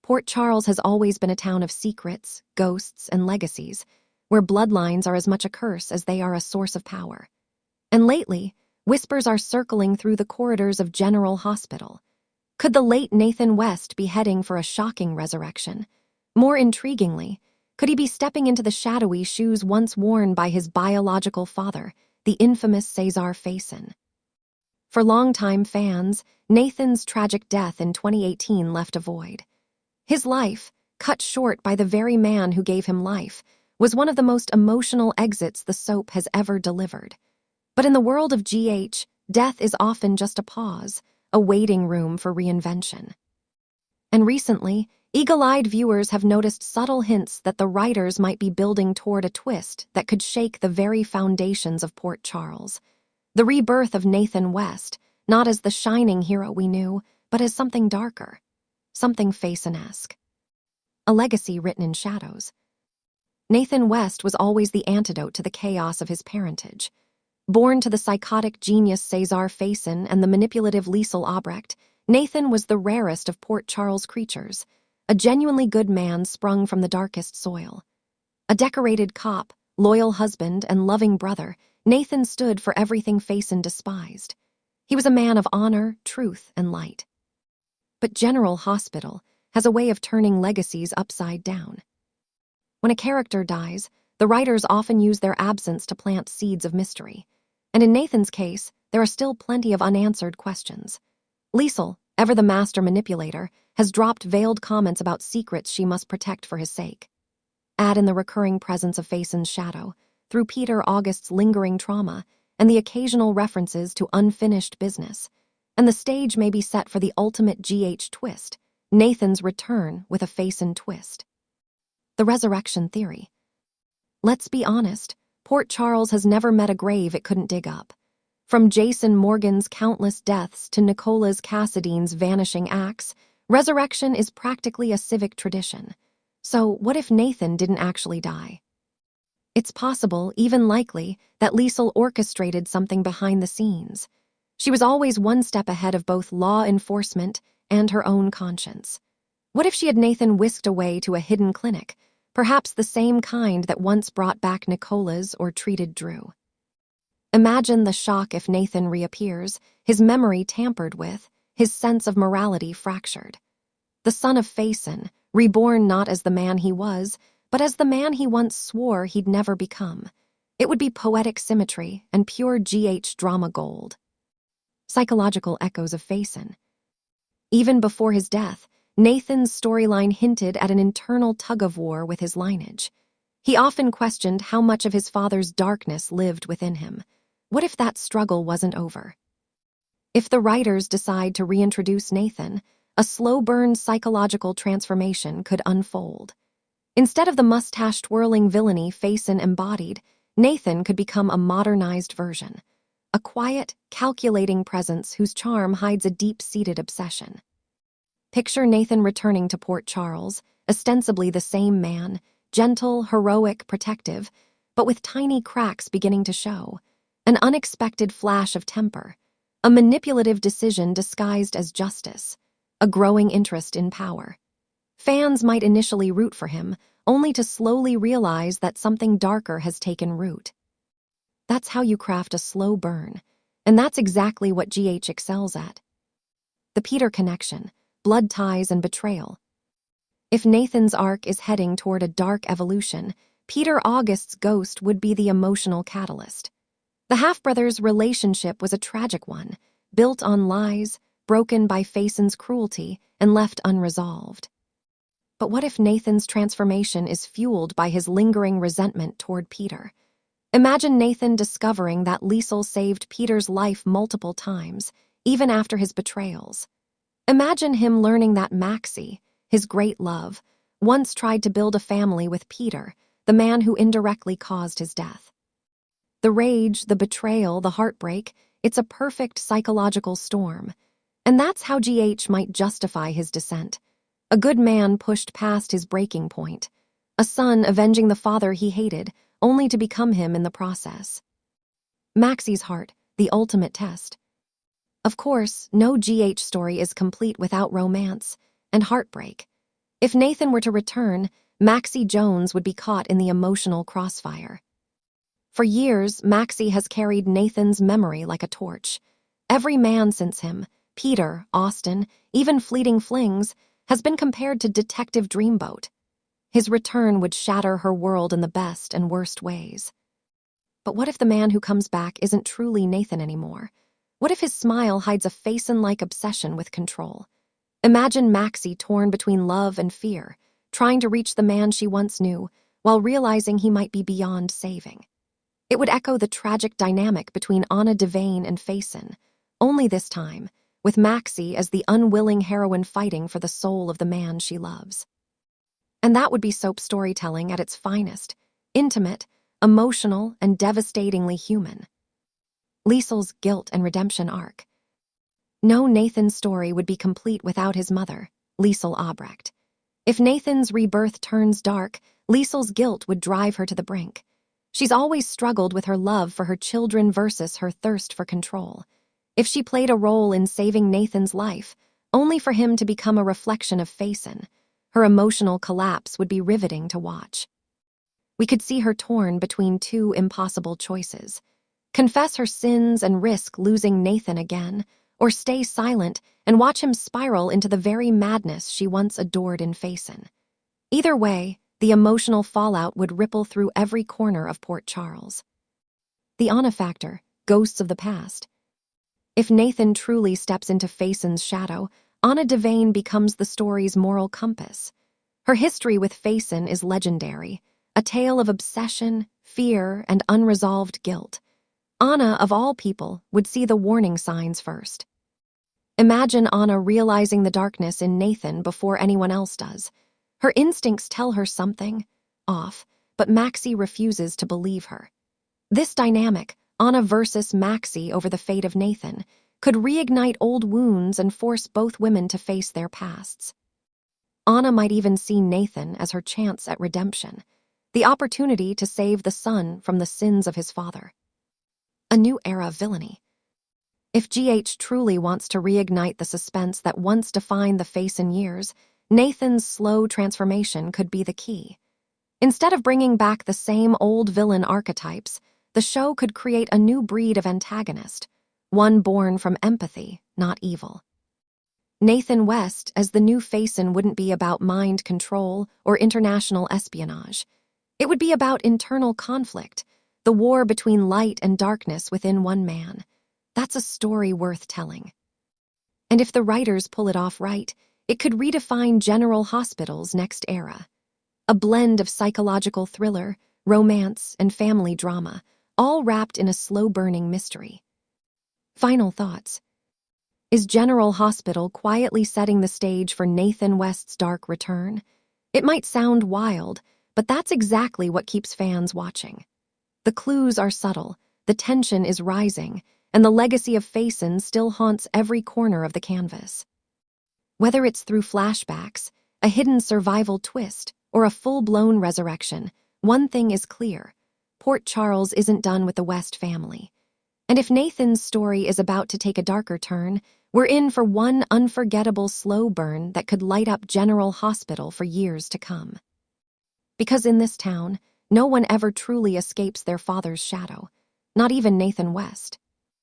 Port Charles has always been a town of secrets, ghosts, and legacies, where bloodlines are as much a curse as they are a source of power. And lately, whispers are circling through the corridors of General Hospital. Could the late Nathan West be heading for a shocking resurrection? More intriguingly, could he be stepping into the shadowy shoes once worn by his biological father, the infamous Cesar Faison? For longtime fans, Nathan's tragic death in 2018 left a void. His life, cut short by the very man who gave him life, was one of the most emotional exits the soap has ever delivered. But in the world of GH, death is often just a pause, a waiting room for reinvention. And recently, eagle-eyed viewers have noticed subtle hints that the writers might be building toward a twist that could shake the very foundations of Port Charles. The rebirth of Nathan West, not as the shining hero we knew, but as something darker, something Faison-esque. A legacy written in shadows. Nathan West was always the antidote to the chaos of his parentage. Born to the psychotic genius Cesar Faison and the manipulative Liesl Obrecht, Nathan was the rarest of Port Charles creatures, a genuinely good man sprung from the darkest soil. A decorated cop, loyal husband, and loving brother, Nathan stood for everything Faison despised. He was a man of honor, truth, and light. But General Hospital has a way of turning legacies upside down. When a character dies, the writers often use their absence to plant seeds of mystery. And in Nathan's case, there are still plenty of unanswered questions. Liesl, ever the master manipulator, has dropped veiled comments about secrets she must protect for his sake. Add in the recurring presence of Faison's shadow, through Peter August's lingering trauma, and the occasional references to unfinished business, and the stage may be set for the ultimate GH twist, Nathan's return with a Faison twist. The resurrection theory. Let's be honest, Port Charles has never met a grave it couldn't dig up. From Jason Morgan's countless deaths to Nicolas Cassadine's vanishing axe, resurrection is practically a civic tradition. So what if Nathan didn't actually die? It's possible, even likely, that Liesl orchestrated something behind the scenes. She was always one step ahead of both law enforcement and her own conscience. What if she had Nathan whisked away to a hidden clinic, perhaps the same kind that once brought back Nicolas or treated Drew? Imagine the shock if Nathan reappears, his memory tampered with, his sense of morality fractured. The son of Faison, reborn not as the man he was, but as the man he once swore he'd never become. It would be poetic symmetry and pure GH drama gold. Psychological echoes of Faison. Even before his death, Nathan's storyline hinted at an internal tug-of-war with his lineage. He often questioned how much of his father's darkness lived within him. What if that struggle wasn't over? If the writers decide to reintroduce Nathan, a slow-burn psychological transformation could unfold. Instead of the mustache-twirling villainy Faison embodied, Nathan could become a modernized version. A quiet, calculating presence whose charm hides a deep-seated obsession. Picture Nathan returning to Port Charles, ostensibly the same man, gentle, heroic, protective, but with tiny cracks beginning to show. An unexpected flash of temper, a manipulative decision disguised as justice, a growing interest in power. Fans might initially root for him, only to slowly realize that something darker has taken root. That's how you craft a slow burn, and that's exactly what GH excels at. The Peter connection, blood ties and betrayal. If Nathan's arc is heading toward a dark evolution, Peter August's ghost would be the emotional catalyst. The half-brothers' relationship was a tragic one, built on lies, broken by Faison's cruelty, and left unresolved. But what if Nathan's transformation is fueled by his lingering resentment toward Peter? Imagine Nathan discovering that Liesl saved Peter's life multiple times, even after his betrayals. Imagine him learning that Maxie, his great love, once tried to build a family with Peter, the man who indirectly caused his death. The rage, the betrayal, the heartbreak, it's a perfect psychological storm. And that's how GH might justify his descent. A good man pushed past his breaking point. A son avenging the father he hated, only to become him in the process. Maxie's heart, the ultimate test. Of course, no GH story is complete without romance and heartbreak. If Nathan were to return, Maxie Jones would be caught in the emotional crossfire. For years, Maxie has carried Nathan's memory like a torch. Every man since him, Peter, Austin, even Fleeting Flings, has been compared to Detective Dreamboat. His return would shatter her world in the best and worst ways. But what if the man who comes back isn't truly Nathan anymore? What if his smile hides a Faison-like obsession with control? Imagine Maxie torn between love and fear, trying to reach the man she once knew, while realizing he might be beyond saving. It would echo the tragic dynamic between Anna Devane and Faison, only this time, with Maxie as the unwilling heroine fighting for the soul of the man she loves. And that would be soap storytelling at its finest, intimate, emotional, and devastatingly human. Liesel's guilt and redemption arc. No Nathan's story would be complete without his mother, Liesel Albrecht. If Nathan's rebirth turns dark, Liesel's guilt would drive her to the brink. She's always struggled with her love for her children versus her thirst for control. If she played a role in saving Nathan's life, only for him to become a reflection of Faison, her emotional collapse would be riveting to watch. We could see her torn between two impossible choices: confess her sins and risk losing Nathan again, or stay silent and watch him spiral into the very madness she once adored in Faison. Either way, the emotional fallout would ripple through every corner of Port Charles. The Anna factor, ghosts of the past. If Nathan truly steps into Faison's shadow, Anna Devane becomes the story's moral compass. Her history with Faison is legendary, a tale of obsession, fear, and unresolved guilt. Anna, of all people, would see the warning signs first. Imagine Anna realizing the darkness in Nathan before anyone else does. Her instincts tell her something off, but Maxie refuses to believe her. This dynamic, Anna versus Maxie over the fate of Nathan, could reignite old wounds and force both women to face their pasts. Anna might even see Nathan as her chance at redemption, the opportunity to save the son from the sins of his father. A new era of villainy. If GH truly wants to reignite the suspense that once defined the Faison years, Nathan's slow transformation could be the key. Instead of bringing back the same old villain archetypes, the show could create a new breed of antagonist, one born from empathy, not evil. Nathan West as the new Faison wouldn't be about mind control or international espionage. It would be about internal conflict, the war between light and darkness within one man. That's a story worth telling. And if the writers pull it off right, it could redefine General Hospital's next era. A blend of psychological thriller, romance, and family drama, all wrapped in a slow-burning mystery. Final thoughts. Is General Hospital quietly setting the stage for Nathan West's dark return? It might sound wild, but that's exactly what keeps fans watching. The clues are subtle, the tension is rising, and the legacy of Faison still haunts every corner of the canvas. Whether it's through flashbacks, a hidden survival twist, or a full-blown resurrection, one thing is clear: Port Charles isn't done with the West family. And if Nathan's story is about to take a darker turn, we're in for one unforgettable slow burn that could light up General Hospital for years to come. Because in this town, no one ever truly escapes their father's shadow, not even Nathan West.